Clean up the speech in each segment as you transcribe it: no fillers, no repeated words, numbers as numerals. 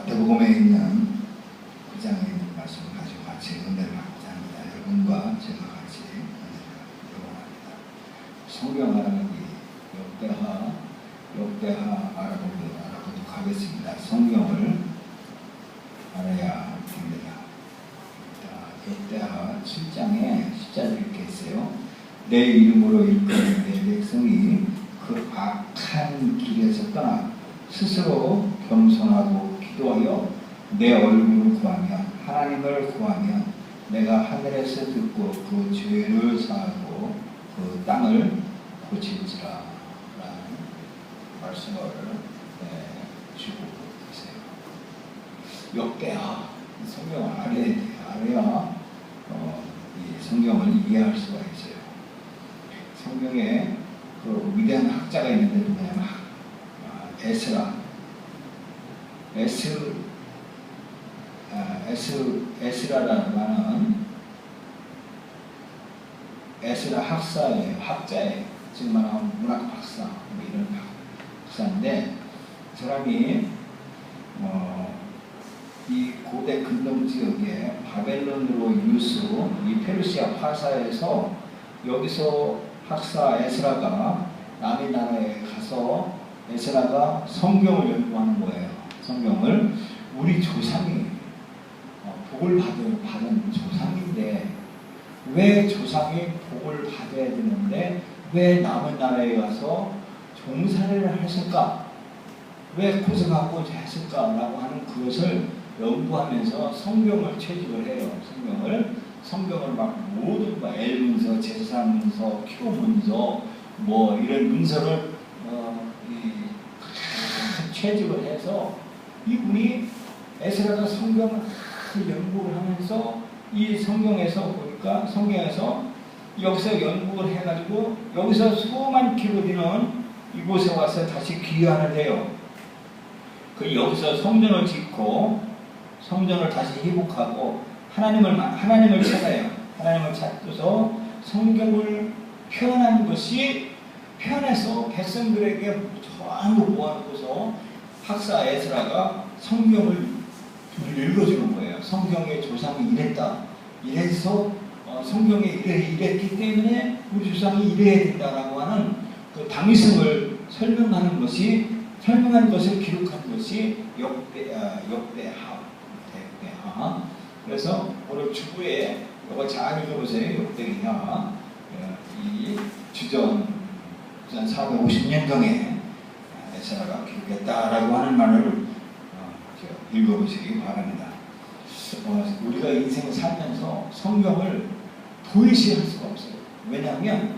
마태복음에 있는 그 장에 있는 말씀을 가지고 같이 은혜를 받고자 합니다. 여러분과 제가 같이 은혜를 요구합니다. 성경 알아보기 역대하 알아보도록 하겠습니다. 성경을 알아야 됩니다. 역대하 7장에 10절에 이렇게 있어요. 내 이름으로 일컫는 내 백성이 그 악한 길에서 떠나 스스로 겸손하고 기도하여 내 얼굴을 구하며 하나님을 구하며 내가 하늘에서 듣고 그 죄를 사하고 그 땅을 고칠지라 라는 말씀을 주고 계세요. 역대하 성경을 알아야 돼요. 알아야 이 성경을 이해할 수가 있어요. 성경에 그 위대한 학자가 있는데 누구냐면 에스라라는 에스라 학자예요. 지금 말하면 문학 박사 뭐 이런 박사인데 그 사람이 이 고대 근동 지역에 바벨론으로 이루스 이 페르시아 파사에서 여기서 학사 에스라가 남의 나라에 가서 에스라가 성경을 연구하는 거예요. 성경을 우리 조상이 복을 받은 조상인데 왜 조상이 복을 받아야 되는데 왜 남은 나라에 가서 종살이를 했을까? 왜 고생하고 했을까라고 하는 그것을 연구하면서 성경을 채집을 해요. 성경을 막 모든 엘문서, 제사문서, 기도문서 뭐 이런 문서를 채집을 해서 이분이 에스라가 성경을 연구를 하면서 이 성경에서 보니까 여기서 연구를 해가지고 여기서 수만 킬로미터는 이곳에 와서 다시 귀환을 해요. 그 여기서 성전을 짓고 성전을 다시 회복하고 하나님을 찾아요. 하나님을 찾고서 성경을 표현해서 백성들에게 전부 모아놓고서 학사 에스라가 성경을 읽어주는 거예요. 성경의 조상이 이래서 성경에 이랬기 때문에 우리 조상이 이래야 된다라고 하는 그 당위성을 설명한 것을 기록한 것이 역대하. 그래서 오늘 주부에 이거 잘 읽어보세요. 역대하. 이 주전 450년경에 에스라가 기록했다라고 하는 말을 읽어보시기 바랍니다. 우리가 인생을 살면서 성경을 도외시할 수가 없어요. 왜냐하면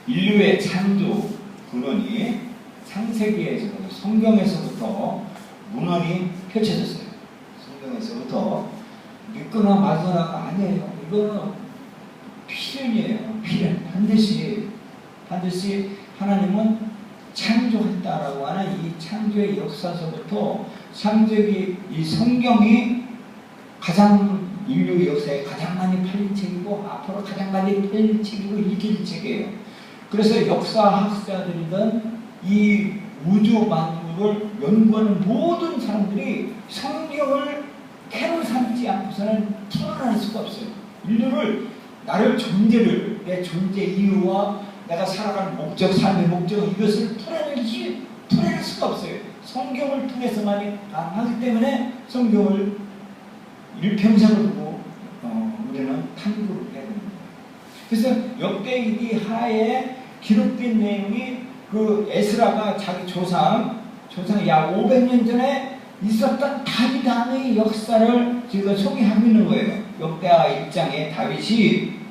인류의 창조 근원이 창세기에서 성경에서부터 문헌이 펼쳐졌어요. 성경에서부터 믿거나 말거나가 아니에요. 이거는 필연이에요. 필연. 반드시 하나님은 창조했다라고 하는 이 창조의 역사서부터 창조기 이 성경이 가장 인류 역사에 가장 많이 팔린 책이고 앞으로 가장 많이 팔릴 책이고 읽힐 책이에요. 그래서 역사학자들이든 이 우주 만물을 연구하는 모든 사람들이 성경을 캐로 삼지 않고서는 풀어낼 수가 없어요. 인류를 내 존재 이유와 내가 살아가는 목적, 삶의 목적 이것을 풀어낼 수가 없어요. 성경을 통해서만이 가능하기 때문에 성경을 일평생을 두고 우리는 탐구를 해야 됩니다. 그래서 역대기 하에 기록된 내용이 그 에스라가 자기 조상 약 500년 전에 있었던 다윗 왕의 역사를 지금 소개하고 있는 거예요. 역대하 1장에 다윗이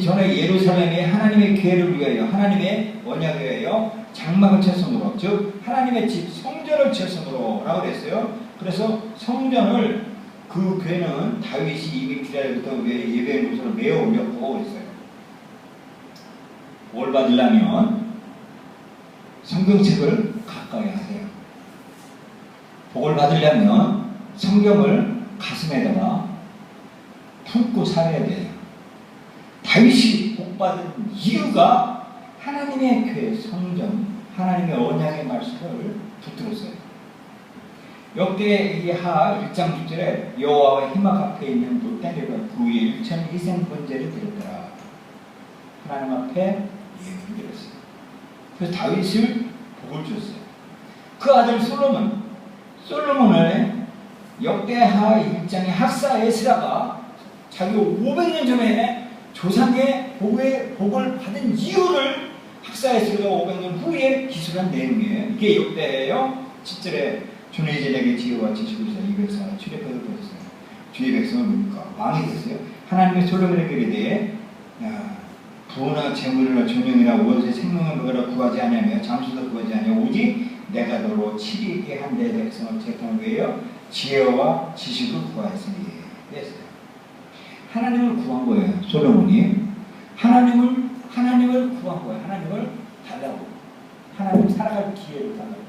전에 예루살렘에 하나님의 교회를 위하여 하나님의 언약을 위하여 장막을 쳤으므로 즉 하나님의 집 성전을 쳤으므로 라고 그랬어요. 그래서 성전을 그 교회는 다윗이 이미 기다려부터 예배의 문서를 메어 올렸고 그랬어요. 뭘 받으려면 성경책을 가까이 하세요. 복을 받으려면 성경을 가슴에다가 품고 살아야 돼요. 다윗이 복받은 이유가 하나님의 교회 성전, 하나님의 언약의 말씀을 붙들었어요. 역대하 1장 6절에 여호와의 희막 앞에 있는 노태리가 그 위에 일천 희생 번제를 드렸더라. 하나님 앞에 예물을 드렸어요. 그래서 다윗을 복을 줬어요. 그 아들 솔로몬을 역대하 1장의 학사 에스라가 자기 500년 전에 조상의 복을 받은 이유를 학사 에스라가 500년 후에 기술한 내용이에요. 이게 역대예요. 10절에 주는 이제에게 지혜와 지식을 주사 이 백성을 출애굽을 보셨어요. 주의 백성을 뭡니까? 왕이 됐어요. 하나님의 솔로몬에게 대해 부나 재물이나 존영이나 원수의 생명을 먹으라 구하지 아니하며 잠수도 구하지 아니하며 오직 내가 너로 치리게 한 내 백성을 택한 위하여 지혜와 지식을 구하였으니 했어요. 하나님을 구한 거예요. 솔로몬이 하나님을 구한 거예요. 하나님을 달라고. 하나님 살아갈 기회를 달라고.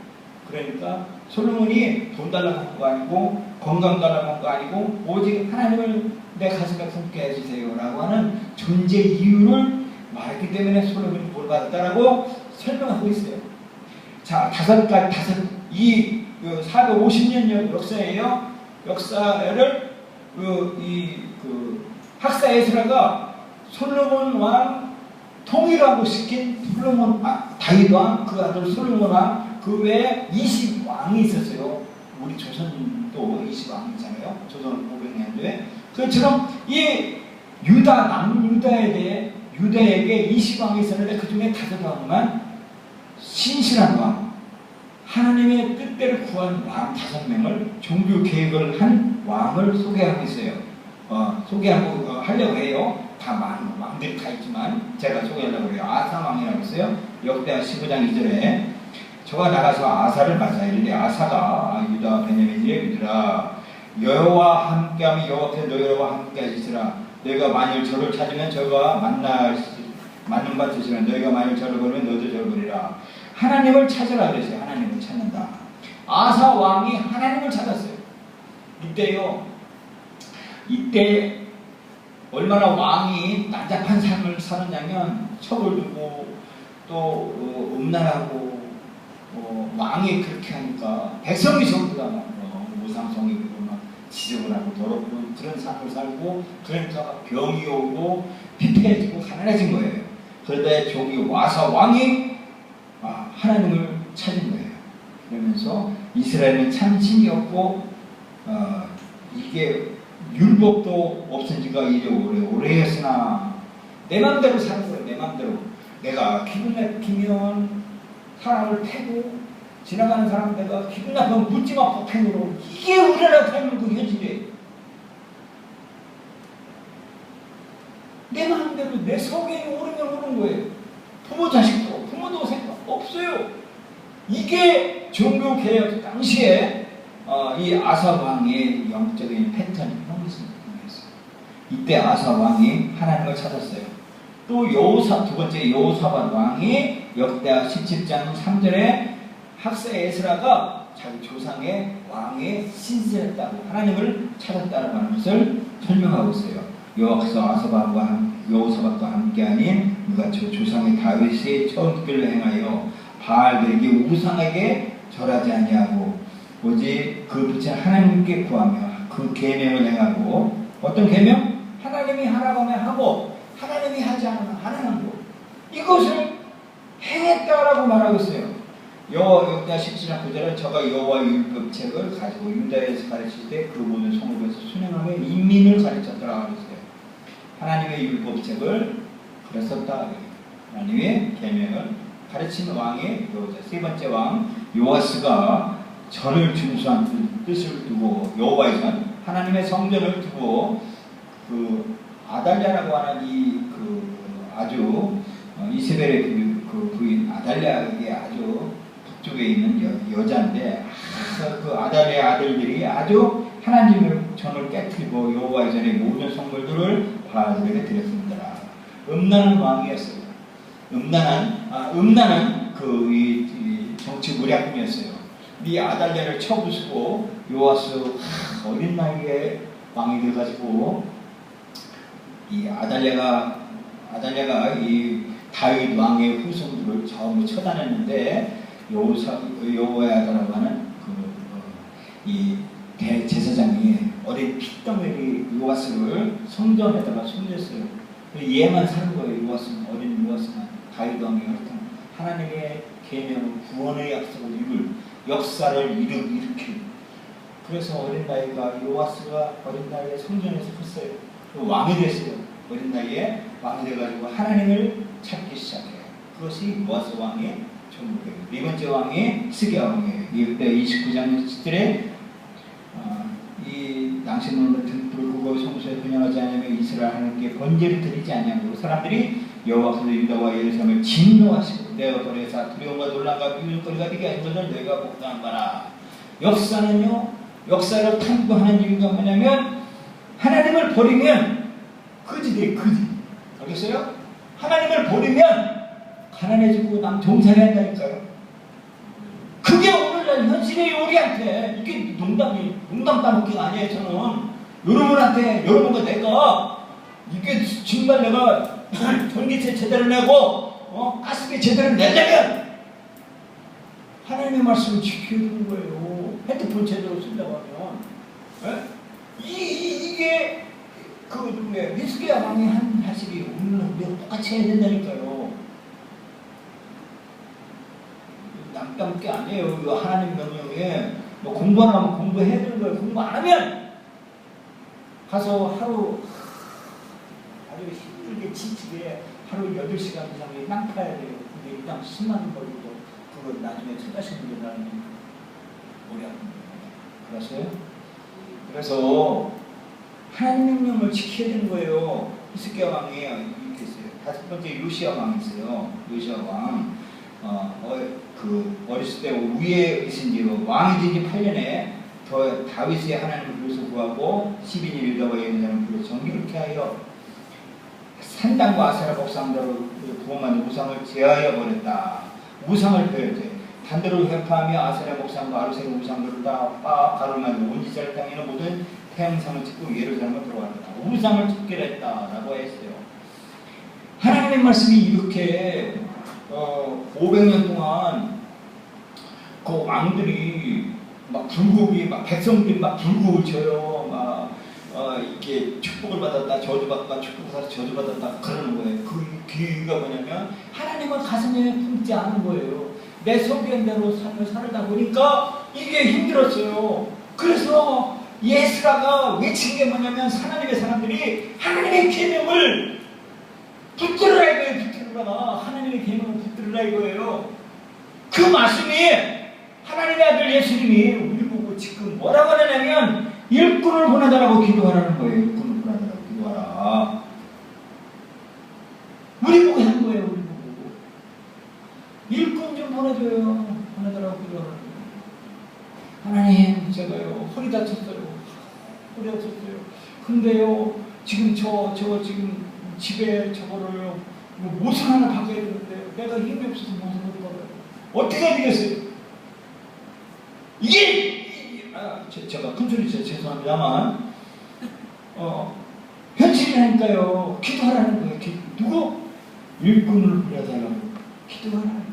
그러니까 솔로몬이 돈 달라고 한 거 아니고 건강 달라고 한 거 아니고 오직 하나님을 내 가슴에 품게 해주세요 라고 하는 존재 이유를 말했기 때문에 솔로몬이 뭘 받았다라고 설명하고 있어요. 자, 이 450년 역사예요. 역사를 학사 에스라가 솔로몬 왕 통일하고 시킨 다윗 왕, 그 아들 솔로몬 왕, 그 외에 20왕이 있었어요. 우리 조선도 20왕이 있잖아요. 조선 500년도에. 그처럼 이 유다에게 20왕이 있었는데 그 중에 5왕만 신실한 왕, 하나님의 뜻대로 구한 왕 5명을 종교 계획을 한 왕을 소개하고 있어요. 하려고 해요. 다 많은 왕들이 다 있지만 제가 소개하려고 해요. 아사 왕이라고 했어요. 역대하 15장 2절에 저가 나가서 아사를 맞아 이르되 아사가 유다 베냐민의 이르라 여호와 함께하면 여호와께서 너희와 함께하시리라. 너희가 만일 저를 찾으면 저가 맞는 바 되시라. 너희가 만일 저를 보면 너도 저를 보리라. 하나님을 찾으라 그랬어요. 하나님을 찾는다. 아사 왕이 하나님을 찾았어요. 이때 얼마나 왕이 난잡한 삶을 살았냐면 첩을 두고 또 음란하고 왕이 그렇게 하니까 백성이 전부 다 무상성이 되고 막 지저분하고 더럽고 그런 삶을 살고 그러니까 병이 오고 피폐해지고 가난해진 거예요. 그런데 종이 와서 왕이 하나님을 찾은 거예요. 그러면서 이스라엘은 참 신이 없고 이게 율법도 없은 지가 이래 오래였으나 내 맘대로 사는 거예요. 내 맘대로 내가 기분 나쁘면 사람을 패고 지나가는 사람 내가 기분 나쁘면 묻지마 폭행으로. 이게 우리나라 삶의 그 현실이에요. 내 마음대로 내 성향이 오르면 오른 거예요. 부모도 생각 없어요. 이게 종교 개혁 당시에 이 아사 왕의 영적인 패턴이 형성됐어요. 이때 아사 왕이 하나님을 찾았어요. 또 두 번째 여호사밧 왕이 역대하 17장 3절에 학사 에스라가 자기 조상의 왕에 신실했다고 하나님을 찾았다는 것을 설명하고 있어요. 여호사밧과 함께 아닌 누가 조상의 다윗의 처음길로 행하여 바알들에게 우상에게 절하지 아니하고 오직 그 빛을 하나님께 구하며 그 계명을 행하고 어떤 계명? 하나님이 하라고 하면 하고 하나님이 하지 않으면 안 하는 거. 이것을 행했다라고 말하고 있어요. 역대하 17장 9절은 저가 여호와의 율법책을 가지고 유다에서 가르칠 때 그 모든 성읍에서 순행하며 인민을 가르쳤더라 그랬어요. 하나님의 율법책을 가르쳤다. 하나님의 계명을 가르치는 왕이 세 번째 왕 요아스가 전을 준수한 뜻을 두고 여호와의 전 하나님의 성전을 두고 그 아달랴라고 하는 아주 이세벨의 그 부인 아달랴에게 아주 북쪽에 있는 여자인데 그 아달랴의 아들들이 아주 하나님의 전을 깨뜨리고 여호와의 전의 모든 성물들을 바알들에게 드렸습니다. 음란한 왕이었어요. 음란한 이 정치 무략꾼이었어요. 이 아달랴를 쳐부수고 요아스 어린 나이에 왕이 돼가지고 이 아달랴가 이 다윗 왕의 후손들을 처음으로 처단했는데 여호야다라고 하는 이 대제사장이 어린 핏덩어리 요아스를 성전에다가 숨겼어요. 얘만 사는 거예요. 어린 요아스만. 다윗 왕이 하나님의 계명을, 구원의 약속을 이룰, 역사를 일으킬. 그래서 어린 나이가 요아스가 어린 나이에 성전에서 컸어요. 왕이 됐어요. 어린 나이에 왕이 돼가지고 하나님을 찾기 시작해요. 그것이 요아스 왕의 전부예요. 네 번째 왕이 히스기야 왕이에요. 이때 29장 10절에 이 낭심을 불구고 성소에 분양하지 않으면 이스라엘 하나님께 번제를 드리지 않냐고 사람들이 여호와께서 유다와 예루살렘을 진노하시고 내어 버려서 두려움과 놀람과 비웃음거리가 되게 하신 것을 너희가 복당한 바라. 역사는요, 역사를 탐구하는 이유가 뭐냐면 하나님을 버리면 거지 돼, 거지. 알겠어요? 하나님을 버리면 가난해지고 종살이 한다니까요. 그게 오늘날 현실의 우리한테. 이게 농담 따먹기가 아니에요. 저는 여러분과 내가 이게 정말 내가 전기세 제대로 내고 가스비 제대로 내려면 하나님의 말씀을 지켜야 되는 거예요. 핸드폰 제대로 쓴다고 하면. 이게 히스기야 왕이 한 사실이 오늘 우리가 똑같이 해야 된다니까요. 남담 게 아니에요. 이거 하나님 명령에 뭐 공부하면 공부해야 되는 거예요. 공부 안 하면 가서 하루 힘들게 지치게 하루 8시간 이상에 땅 파야 돼요. 근데 이 땅 10만 원 벌고 그거 나중에 투자하시는 분들은 머리 아픕니다. 그랬어요? 그래서 하나님 명령을 지켜야 되는 거예요. 히스기야 왕이 이렇게 있어요. 다섯 번째 요시야 왕이 있어요. 요시야 왕. 어렸을 때 위에 있은 지 왕이 된 지 8년에 다윗이 하나님을 불러서 구하고 12년 유다와 예루살렘을 불러 정결케 하여 산당과 아세라 목상대로 부엄한 우상을 제하여 버렸다. 우상을 베었대. 단대로 회파하며 아세라 목상과 아르세라 우상들을 다 가로막고 온 이스라엘 땅에는 모든 태양상을 찍고 예루살렘을 들어왔다. 우상을 척결했다라고 했어요. 하나님의 말씀이 이렇게 500년 동안 그 왕들이 막 불국이 막 백성들이 막 불국을 쳐요. 막 이렇게 축복을 받았다, 저주받았다, 축복받았다, 저주받았다 그러는 거예요. 그 이유가 뭐냐면 하나님을 가슴에 품지 않은 거예요. 내 성경대로 삶을 살다 보니까 이게 힘들었어요. 그래서 예스라가 외친 게 뭐냐면 하나님의 사람들이 하나님의 계명을 붙들으라 이거예요. 붙들으라. 하나님의 계명을 붙들으라 이거예요. 그 말씀이 하나님의 아들 예수님이 우리 보고 지금 뭐라고 하냐면 일꾼을 보내달라고 기도하라는 거예요. 일꾼을 보내달라고 기도하라. 우리 보고 한 거예요. 우리 보고 일꾼 좀 보내줘요. 보내달라고 기도하라는 거예요. 하나님 제가요 허리 다쳤어요. 근데요 지금 지금 집에 저거를 모습 하나 바꿔야 되는데 내가 힘이 없어서 모습을 바꿔요. 어떻게 되겠어요? 이게 제가 큰 소리 죄송합니다만 현실이라니까요. 기도하라는 거예요. 누구? 일꾼을 부려달라고 기도하라는 거예요.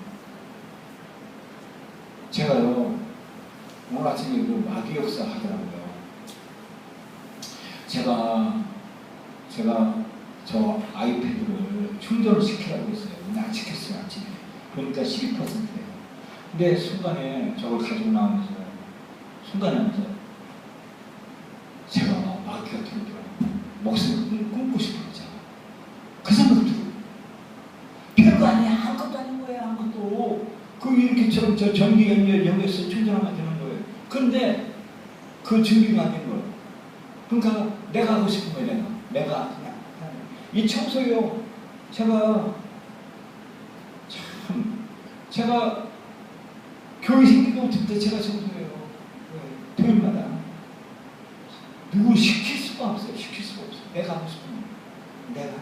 제가요 오늘 아침에 그 마귀 역사 하더라고요. 제가 저 아이패드를 충전을 시키라고 했어요. 근데 안 시켰어요. 아침에. 그러니까 12%예요. 근데 순간에 저걸 가지고 나오면서 제가 마귀가 들더라고요. 목숨을 끊고 싶은 거잖아. 그 생각 들어요. 별거 아니야. 아무것도 아닌 거예요. 아무것도. 이렇게처럼 저 전기 연결해서 충전하면 되는 거예요. 그런데 그 준비가 안 된 거예요. 그러니까 내가 하고 싶은 거예요. 내가 그냥 이 청소요. 제가 교회 생기고 그때 제가 청소해요. 토요일마다 누구 시킬 수가 없어요. 내가 하고 싶은 거. 내가.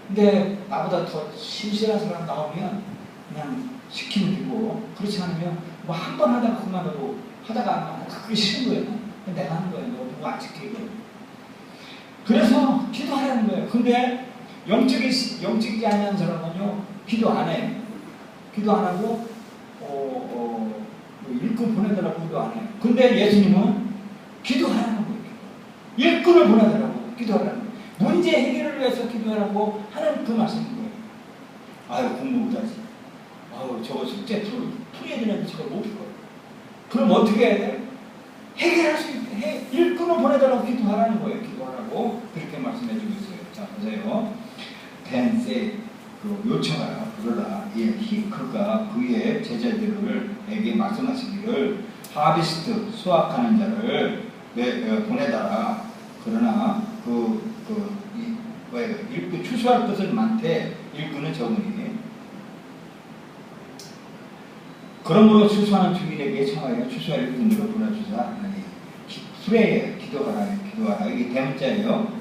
근데 나보다 더 신실한 사람 나오면 그냥 시키면 되고 그렇지 않으면 뭐 한 번 하다가 그만하고 하다가 안 하면 그게 싫은 거예요. 내가 하는 거예요. 너 누구 안 지키고. 그래서 기도하라는 거예요. 근데 영적이지 않은 사람은요 기도 안 해요. 기도 안 하고 일꾼 보내달라고 기도 안 해요. 근데 예수님은 기도하라는 거예요. 일꾼을 보내달라고 기도하라는 거예요. 문제 해결을 위해서 기도하라고 하는 그 말씀인 거예요. 아유, 공부 못하지. 아유, 저거 숙제 풀어야 되는데 저걸 못 풀어요. 그럼 어떻게 해야 돼요? 해결할 수 있게 일꾼을 보내달라고 기도하라는 거예요. 기도하라고 그렇게 말씀해 주고 있어요. 자, 보세요. 댄세 요청하라 그러라. 그가 그의 제자들에게 말씀하시기를 하비스트 수확하는 자를 보내달라. 그러나 일꾼 추수할 것은 많되 일꾼은 적으니 그러므로 추수하는 주인에게 청하여 추수할 일꾼으로 보내주사. 프레이에 기도하라. 이게 대문자예요.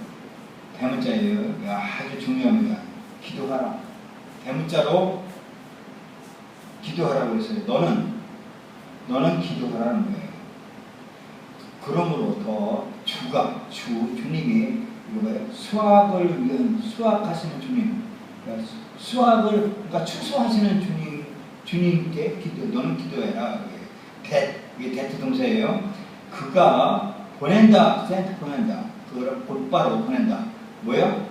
아주 중요합니다. 기도하라. 대문자로 기도하라고 했어요. 너는 기도하라는 거예요. 그러므로 더 주님이 수확을 위한 수확하시는 주님, 그러니까 추수하시는 주님께 너는 기도해라. 이게 대트 동사예요. 그가 보낸다, 센트 보낸다. 그걸 곧바로 보낸다. 뭐야?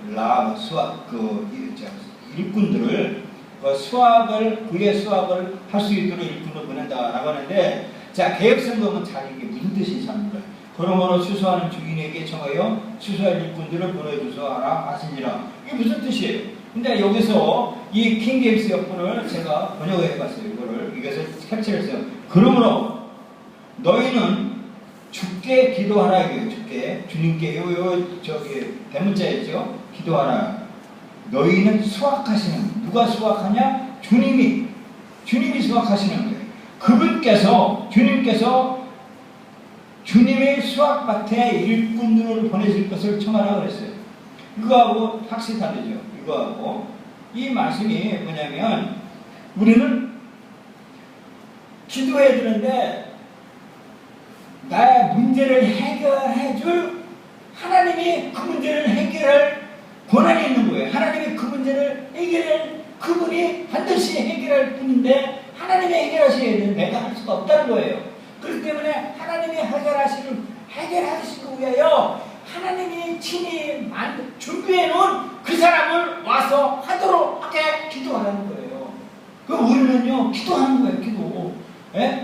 수확, 일꾼들을, 그의 수확을 할 수 있도록 일꾼을 보낸다라고 하는데, 자, 개혁성경은 잘 이게 무슨 뜻인지 잘 몰라요. 그러므로 추수하는 주인에게 청하여 추수할 일꾼들을 보내주소하라 하시니라. 이게 무슨 뜻이에요? 근데 여기서 이 킹제임스 역본을 제가 번역해 봤어요. 이것을 캡처를 했어요. 그러므로 너희는 주께 기도하라. 이거예요. 주님께 대문자였죠. 기도하라. 너희는 수확하시는, 누가 수확하냐? 주님이 수확하시는 거예요. 주님께서 주님의 수확밭에 일꾼들을 보내실 것을 청하라 그랬어요. 이거하고 확실히 다르죠. 이거하고 이 말씀이 뭐냐면 우리는 기도해야 되는데 나의 문제를 해결해 줄 하나님이 그 문제를 해결할 권한이 있는 거예요. 하나님이 그 문제를 해결할 그분이 반드시 해결할 분인데 하나님이 해결하셔야 되는데 내가 할 수가 없다는 거예요. 그렇기 때문에 하나님이 해결하시기 위하여 하나님이 친히 준비해 놓은 그 사람을 와서 하도록 하게 기도하라는 거예요. 그럼 우리는요 기도하는 거예요. 기도.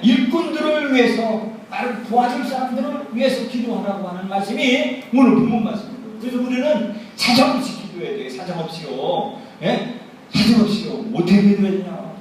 일꾼들을 위해서, 나를 도와줄 사람들을 위해서 기도하라고 하는 말씀이 오늘 본문 말씀입니다. 그래서 우리는 사정없이 기도해야 돼요. 사정없이요. 사정없이요. 어떻게 기도해야 되냐?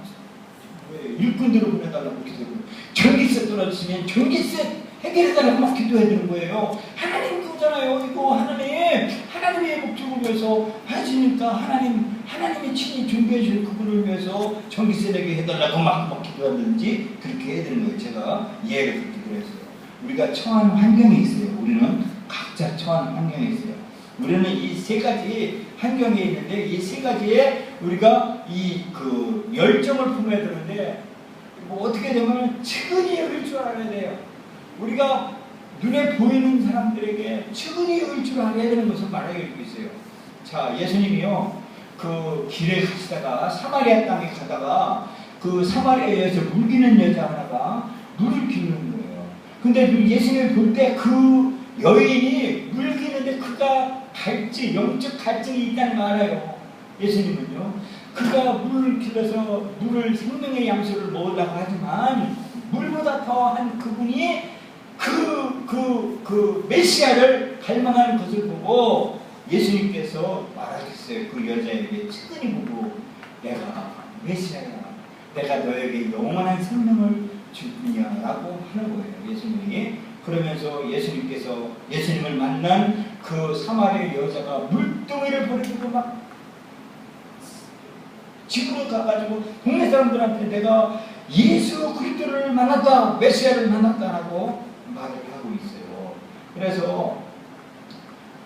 일꾼들을 보내달라고 기도해요. 전기세 떨어지면 전기세 해결해달라고 막 기도해야 되는 거예요. 하나님 그거잖아요. 이거 하나님의 목적을 위해서 하시니까 하나님이 친히 준비해 주실 그분을 위해서 전기세 내게 해달라고 막 기도하든지 그렇게 해야 되는 거예요. 제가 이해를 그렇게 그랬어요. 우리가 처한 환경이 있어요. 우리는 각자 처한 환경이 있어요. 우리는 이 세 가지 환경이 있는데 이 세 가지에 우리가 열정을 품어야 되는데 어떻게 되면 측은히 여길 줄 알아야 돼요. 우리가 눈에 보이는 사람들에게 측은히 여길 줄 알아야 되는 것을 말하고 있어요. 자, 예수님이요 그 길에 가시다가 사마리아 땅에 가다가 그 사마리아에서 물기는 여자 하나가 물을 기는 거예요. 근데 예수님을 볼 때 그 여인이 물 기는데 그가 영적 갈증이 있다는 거 알아요. 예수님은요. 그가 물을 길어서 생명의 양수를 먹으려고 하지만 물보다 더한 그분이 그 메시아를 갈망하는 것을 보고 예수님께서 말하셨어요. 그 여자에게 측은히 보고 내가 메시아야. 내가 너에게 영원한 생명을 줄 뿐이야라고 하는 거예요. 예수님이. 그러면서 예수님을 만난 그 사마리아 여자가 물동이를 버리고 막 집으로 가가지고 동네 사람들한테 내가 예수 그리스도를 만났다, 메시아를 만났다라고 말을 하고 있어요. 그래서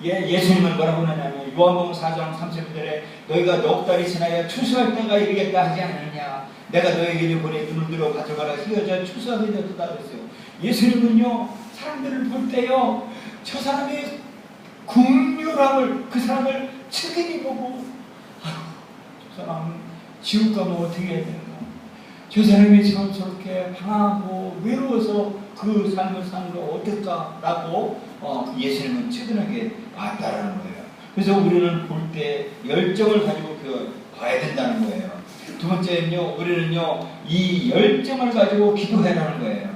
예수님은 뭐라고 하냐면 요한복음 4장 30절에 너희가 넉 달이 지나야 추수할 때가 이르겠다 하지 않느냐. 내가 너에게 보내 눈을 들어 가져가라 휘어져 추수하게 되었다 그랬어요. 예수님은요 사람들을 볼 때요 저 사람의 긍휼함을 그 사람을 측은히 보고 저 사람 지옥 가면 어떻게 해야 되는가. 저 사람이 참 저렇게 방황하고 외로워서 그 삶을 사는 거 어떨까라고 예수님은 측은하게 봤다라는 거예요. 그래서 우리는 볼 때 열정을 가지고 봐야 된다는 거예요. 두 번째는요, 우리는요, 이 열정을 가지고 기도해라는 거예요.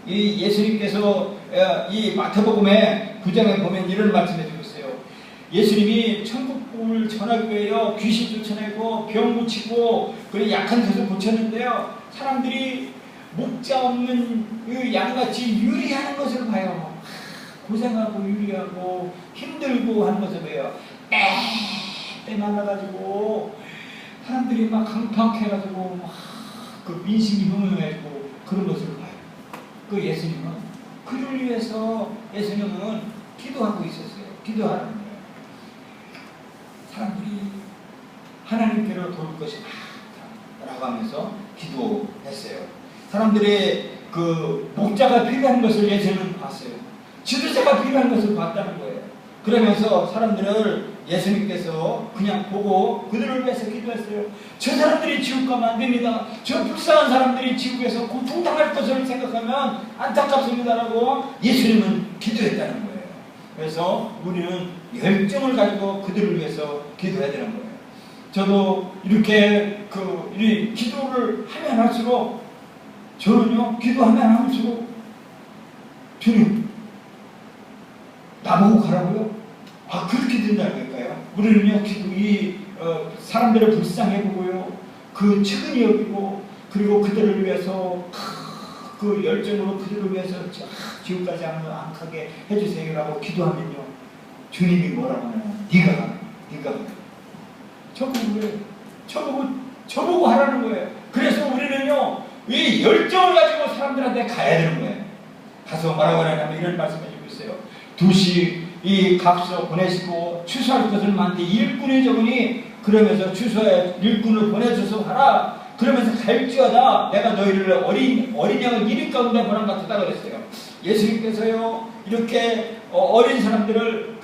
이 예수님께서 이 마태복음의 9장에 보면 이런 말씀해 주고 있어요. 예수님이 천국을 전하기 위하여 귀신 쫓아내고 병 고치고 그리고 약한 것을 고쳤는데요. 사람들이 목자 없는 그 양같이 유리하는 것을 봐요. 고생하고 유리하고 힘들고 하는 것을 봐요. 때 만나가지고 사람들이 막 강팍해가지고 막 그 민심이 흥흥해지고 그런 것을 봐요. 그 예수님은 그를 위해서 예수님은 기도하고 있었어요. 기도하는 거예요. 사람들이 하나님께로 돌 것이 많다라고 하면서 기도했어요. 사람들의 그 목자가 필요한 것을 예수님은 봤어요. 지도자가 필요한 것을 봤다는 거예요. 그러면서 사람들을 예수님께서 그냥 보고 그들을 위해서 기도했어요. 저 사람들이 지옥 가면 안 됩니다. 저 불쌍한 사람들이 지옥에서 고통당할 것을 생각하면 안타깝습니다라고 예수님은 기도했다는 거예요. 그래서 우리는 열정을 가지고 그들을 위해서 기도해야 되는 거예요. 저도 이렇게 이 기도를 하면 할수록 저는요, 기도하면 할수록 주님 나보고 가라고요? 그렇게 된다는 걸까요? 우리는요, 사람들을 불쌍해 보고요, 그 측은히 여기고, 그리고 그들을 위해서 그 열정으로 그들을 위해서 지옥까지 안 가게 해주세요라고 기도하면요, 주님이 뭐라고 하냐면 네가 가. 저보고 하라는 거예요. 그래서 우리는요, 이 열정을 가지고 사람들한테 가야 되는 거예요. 가서 뭐라고 하냐면 이런 말씀을 해주고 있어요. 2시 이 값을 보내시고 추수할 것을 많은데 일꾼이 적으니 그러면서 추수해 일꾼을 보내줘서 하라. 그러면서 갈지어다 내가 너희를 어린 양을 이리 가운데 보람 같았다 그랬어요. 예수님께서요, 이렇게 어린 사람들을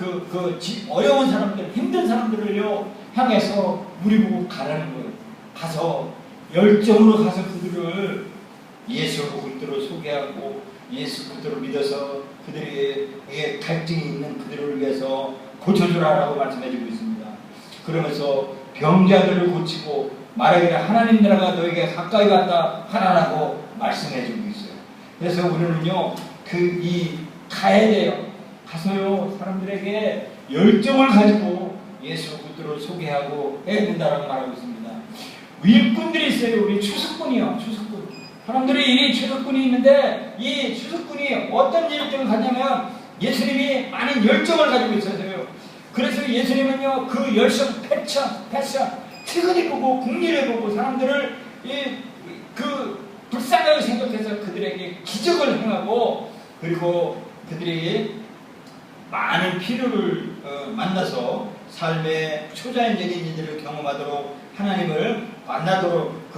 어려운 사람들, 힘든 사람들을요 향해서 우리 보고 가라는 거예요. 가서 열정으로 가서 그들을 예수 그리스도로 소개하고 예수 그리스도를 믿어서 그들에게 갈증이 있는 그들을 위해서 고쳐주라라고 말씀해주고 있습니다. 그러면서 병자들을 고치고 말하기를 하나님 나라가 너에게 가까이 갔다 하라라고 말씀해주고 있어요. 그래서 우리는요, 가야 돼요. 가서요, 사람들에게 열정을 가지고 예수 그리스도를 소개하고 해야 된다라고 말하고 있습니다. 일꾼들이 있어요. 우리 추수꾼이요, 추수꾼. 사람들이 이 추수꾼이 있는데 이 추수꾼이 어떤 열정을 가냐면 예수님이 많은 열정을 가지고 있어서요. 그래서 예수님은요, 그 열정 패션 측은히 보고 국리를 보고 사람들을 불쌍하게 생각해서 그들에게 기적을 행하고, 그리고 그들이 많은 필요를 만나서 삶의 초자연적인 일들을 경험하도록 하나님을 만나도록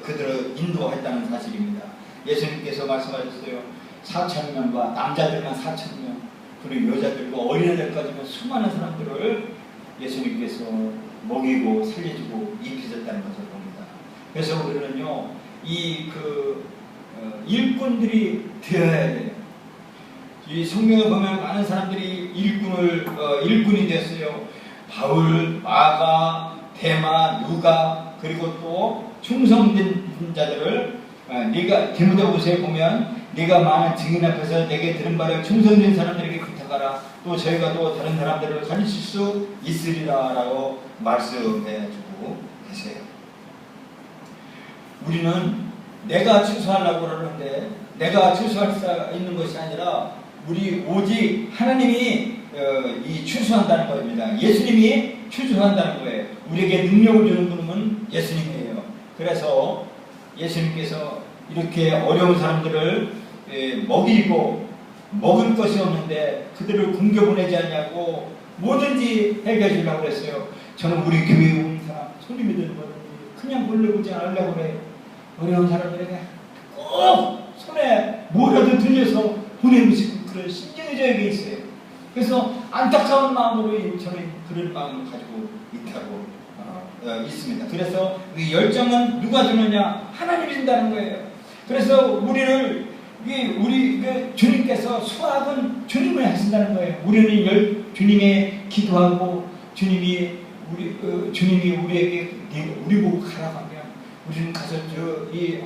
그들을 인도했다는 사실입니다. 예수님께서 말씀하셨어요. 4,000명과 남자들만 4,000명, 그리고 여자들과 어린애들까지 수많은 사람들을 예수님께서 먹이고 살려주고 입히셨다는 것을 봅니다. 그래서 우리는요, 일꾼들이 되어야 돼요. 이 성경에 보면 많은 사람들이 일꾼이 됐어요. 바울, 마가, 데마, 누가, 그리고 또 충성된 자들을 디모데후서에 보면 네가 많은 증인 앞에서 내게 들은 바를 충성된 사람들에게 부탁하라. 또 저희가 또 다른 사람들을 가르칠 수 있으리라라고 말씀해주고 계세요. 우리는 내가 추수하려고 그러는데 내가 추수할 수 있는 것이 아니라 우리 오직 하나님이 추수한다는 겁니다. 예수님이 추수한다는 거예요. 우리에게 능력을 주는 분은 예수님이에요. 그래서 예수님께서 이렇게 어려운 사람들을 먹이고 먹을 것이 없는데 그들을 굶겨 보내지 않냐고 뭐든지 해결해 주려고 그랬어요. 저는 우리 교회에 온 사람 손님이 되는 거든지 그냥 몰려보지 않으려고 그래요. 어려운 사람들에게 꼭 손에 뭐라도 들려서 보내고 싶은 그런 심정이 저에게 있어요. 그래서 안타까운 마음으로 저는 그런 마음을 가지고 있다고 있습니다. 그래서 이 열정은 누가 주느냐? 하나님이 준다는 거예요. 그래서 우리 주님께서 수학은 주님이 하신다는 거예요. 우리는 주님의 기도하고 주님이 우리에게 우리 보고 가라고 하면 우리는 가서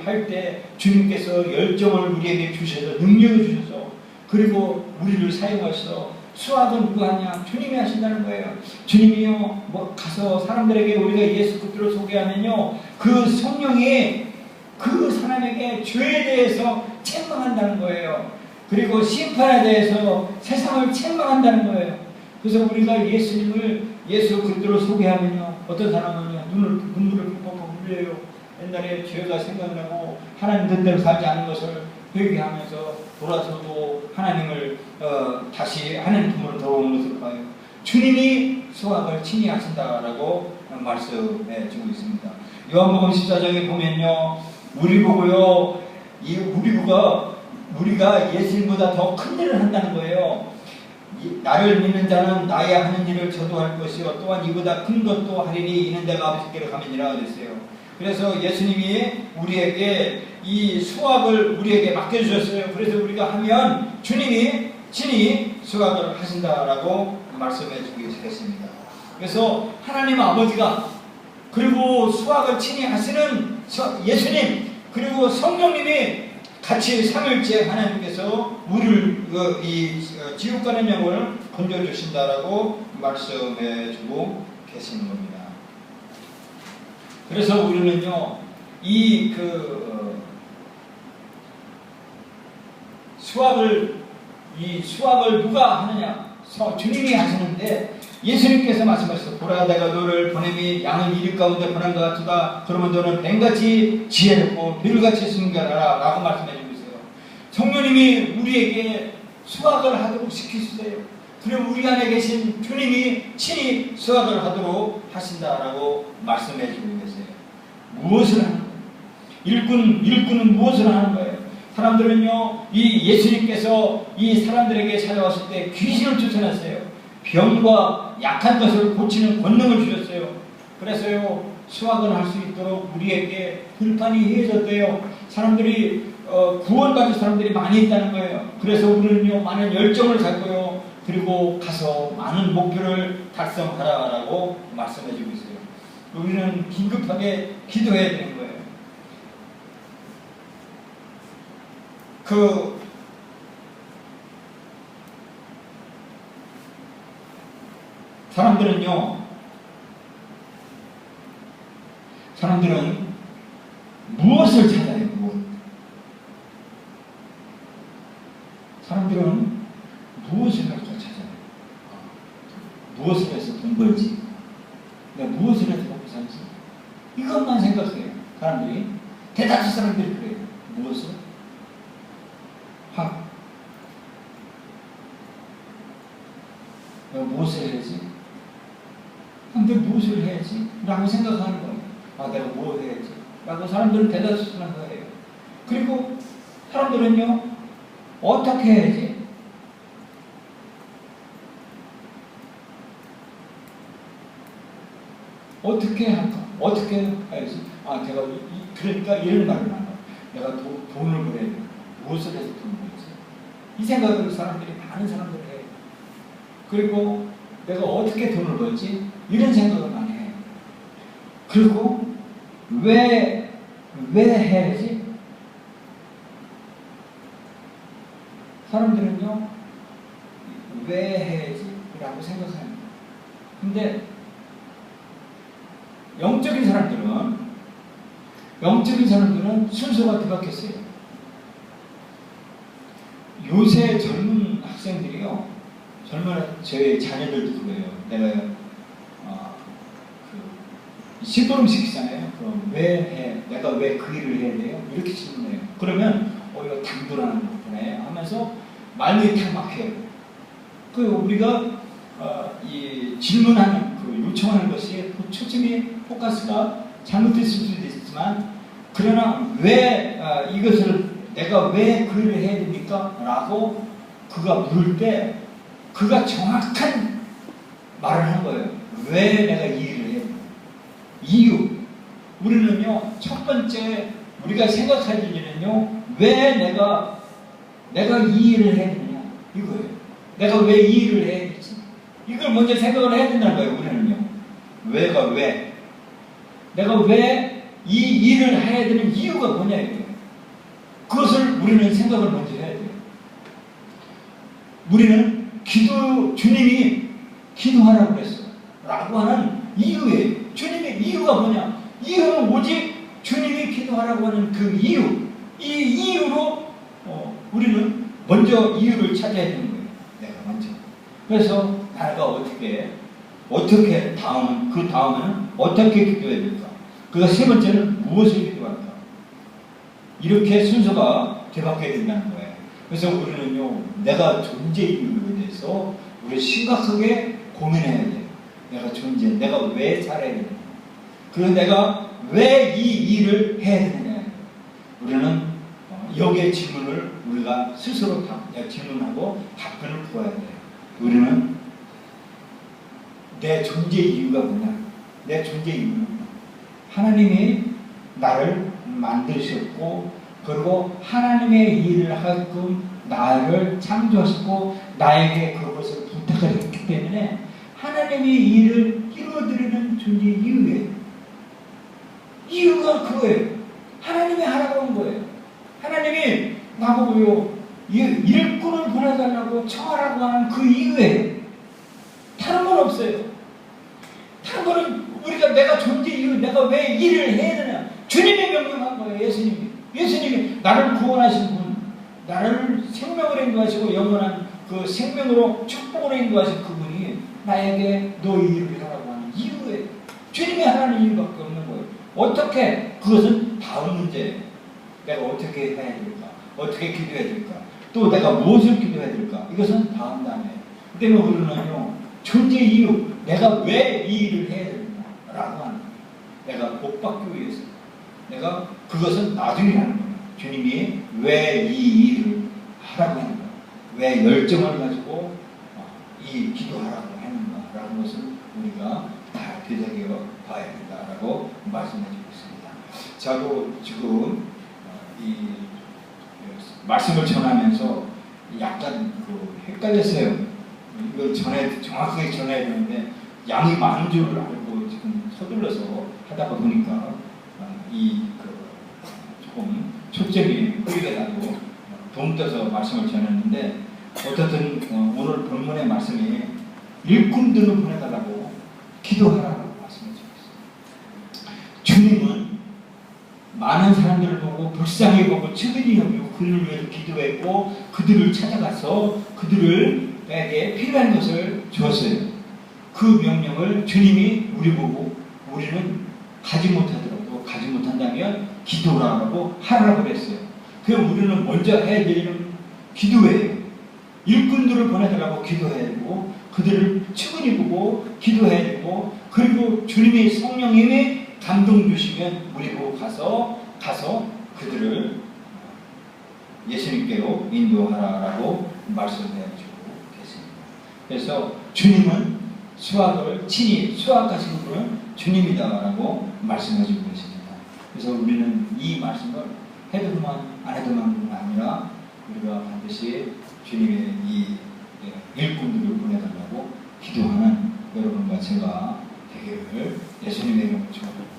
할 때 주님께서 열정을 우리에게 주셔서 능력을 주셔서 그리고 우리를 사용하셔서 수학은 누가 하냐? 주님이 하신다는 거예요. 주님이요 가서 사람들에게 우리가 예수 그리스도를 소개하면요 그 성령이 그 사람에게 죄에 대해서 책망한다는 거예요. 그리고 심판에 대해서 세상을 책망한다는 거예요. 그래서 우리가 예수 그리스도를 소개하면요 어떤 사람은 눈물을 벅벅 흘려요. 옛날에 죄가 생각나고 하나님 뜻대로 살지 않은 것을 회개하면서 돌아서도 하나님을 다시 하나님 품으로 돌아오는 것을 봐요. 주님이 수학을 친히 하신다라고 말씀해 주고 있습니다. 요한복음 14장에 보면요 우리 보고요 우리가 예수님보다 더 큰 일을 한다는 거예요. 나를 믿는 자는 나의 하는 일을 저도 할 것이요 또한 이보다 큰 것도 하리니 이는 내가 아버지께로 가면이라 그랬어요. 그래서 예수님이 우리에게 이 수학을 우리에게 맡겨주셨어요. 그래서 우리가 하면 주님이 친히 수학을 하신다라고 말씀해 주겠습니다. 그래서 하나님 아버지가 그리고 수학을 친히 하시는 예수님 그리고 성령님이 같이 삼일째 하나님께서 우리를 이 지옥 가는 영을 건져주신다라고 말씀해 주고 계시는 겁니다. 그래서 우리는요 이 수학을 누가 하느냐? 주님이 하시는데 예수님께서 말씀하셨어요. 보라 내가 너를 보냄이 양을 이리 가운데 보낸 것 같으다. 그러면 너는 뱀같이 지혜롭고 밀같이 순결하라 라고 말씀해 주고 있어요. 성령님이 우리에게 수학을 하도록 시키셨어요. 그리고 우리 안에 계신 주님이 친히 수학을 하도록 하신다라고 말씀해 주고 계세요. 무엇을 하는 거예요? 일꾼은 무엇을 하는 거예요? 사람들은요 이 예수님께서 이 사람들에게 찾아왔을 때 귀신을 쫓아냈어요. 병과 약한 것을 고치는 권능을 주셨어요. 그래서요 수학을 할 수 있도록 우리에게 불판이 해졌대요. 사람들이 구원받은 사람들이 많이 있다는 거예요. 그래서 우리는요 많은 열정을 갖고요 그리고 가서 많은 목표를 달성하라고 말씀해 주고 있어요. 우리는 긴급하게 기도해야 되는 거예요. 사람들은 무엇을 찾아요? 사람들은 무엇을 가지고 찾아요? 무엇을 해서 돈 벌지? 내가 무엇을 해서 먹고 살지? 이것만 생각해요. 사람들이 대다수 사람들이 그래요. 무엇을? 내가 무엇을 해야지? 근데 무엇을 해야지? 라고 생각하는 거예요. 내가 뭐 해야지? 라고 사람들은 대다수 쓰는 거예요. 그리고 사람들은요, 어떻게 해야지? 어떻게 할까? 어떻게 해야지? 그러니까 이런 말을 하나. 내가 돈을 벌어야 돼. 무엇을 해서 돈을 벌지? 이 생각을 많은 사람들이 해요. 그리고 내가 어떻게 돈을 벌지? 이런 생각을 많이 해요. 그리고 왜 해야지? 사람들은요, 왜 해야지? 라고 생각합니다. 근데 영적인 사람들은 순서가 뒤바뀌었어요. 요새 젊은 학생들이요, 저희 자녀들도 그래요. 내가 심부름 시키잖아요. 그럼 왜 해? 내가 왜 그 일을 해야 돼요? 이렇게 질문해요. 그러면 이거 당돌하는 거구나 하면서 말문이 탁 막혀요. 우리가 이 질문하는 요청하는 것이 초점이 포커스가 잘못됐을 수도 있지만, 그러나 왜 내가 왜 그 일을 해야 됩니까? 라고 그가 물을 때 그가 정확한 말을 한 거예요. 왜 내가 이 일을 해야 됩니까? 이유. 우리는요, 첫 번째 우리가 생각할 일은요, 왜 내가 이 일을 해야 되느냐, 이거예요. 내가 왜 이 일을 해야 되지? 이걸 먼저 생각을 해야 된다는 거예요. 우리는요. 왜가 왜? 내가 왜 이 일을 해야 되는 이유가 뭐냐, 이거예요. 그것을 우리는 생각을 먼저 해야 돼요. 우리는 주님이 기도하라고 그랬어. 라고 하는 이유예요. 주님의 이유가 뭐냐? 이유는 오직 주님이 기도하라고 하는 그 이유. 이 이유로 우리는 먼저 이유를 찾아야 되는 거예요. 내가 먼저. 그래서 내가 어떻게 다음에는 어떻게 기도해야 될까? 그래서 세 번째는 무엇을 기도할까? 이렇게 순서가 뒤바뀌어야 된다는 거예요. 그래서 우리는요, 내가 존재 이유에 대해서 우리 심각하게 고민해야 돼요. 내가 왜 살아야 되느냐? 그리고 내가 왜 이 일을 해야 되느냐? 우리는 여기에 질문을 우리가 스스로 질문하고 답변을 구해야 돼요. 우리는 내 존재 이유가 뭐냐? 내 존재 이유는 뭐냐? 하나님이 나를 만드셨고, 그리고 하나님의 일을 하게끔 나를 창조하셨고, 나에게 그것을 부탁을 했기 때문에 하나님의 일을 이루어드리는 존재 이유예요. 이유가 그거예요. 하나님이 하라고 한 거예요. 하나님이 나보고요, 일꾼을 보내달라고 청하라고 하는 그 이유예요. 다른 건 없어요. 다른 거는 내가 존재 이유, 내가 왜 일을 해야 되냐. 주님이 명령한 거예요. 예수님이 나를 구원하신 분, 나를 생명으로 인도하시고 영원한 그 생명으로 축복으로 인도하신 그분이 나에게 너희 일을 하라고 하는 이유예요. 주님이 하라는 이유밖에 없는 거예요. 어떻게? 그것은 다음 문제예요. 내가 어떻게 해야 될까? 어떻게 기도해야 될까? 또 내가 무엇을 기도해야 될까? 이것은 다음 단계예요. 그 때문에 우리는요, 존재 이유, 내가 왜 이 일을 해야 되는가? 라고 하는 거예요. 내가 복받기 위해서. 그것은 나중이라는 거예요. 주님이 왜 이 일을 하라고 하는가? 왜 열정을 가지고 이 기도하라고 하는가? 라는 것을 우리가 다 되새겨 봐야 된다라고 말씀해주고 있습니다. 저도 지금 이 말씀을 전하면서 약간 헷갈렸어요. 이걸 정확하게 전해야 되는데 양이 많은 줄 알고 지금 서둘러서 하다가 보니까 조금 초점이 흐리게 나고 돈 떠서 말씀을 전했는데, 어쨌든 오늘 본문의 말씀이 일꾼들을 보내달라고 기도하라고 말씀해 주셨어요. 주님은 많은 사람들을 보고 불쌍히 보고 측은히 여기고 그들을 위해서 기도했고, 그들을 찾아가서 그들에게 필요한 것을 주었어요. 그 명령을 주님이 우리 보고, 우리는 가지 못한다면 기도라고 하라고 그랬어요. 그럼 우리는 먼저 해야 되는 기도예요. 일꾼들을 보내달라고 기도해야 되고, 그들을 측은히 보고 기도해야 되고, 그리고 주님의 성령님이 감동 주시면 우리 보고 가서 그들을 예수님께로 인도하라라고 말씀해 주고 계십니다. 그래서 주님은 수학을 친히 수학하신 분은 주님이다라고 말씀해 주고 계십니다. 그래서 우리는 이 말씀을 해도만 안 해도만 아니라 우리가 반드시 주님의 이 일꾼들을 보내달라고 기도하는 여러분과 제가 되기를 예수님의 이름으로 축원합니다.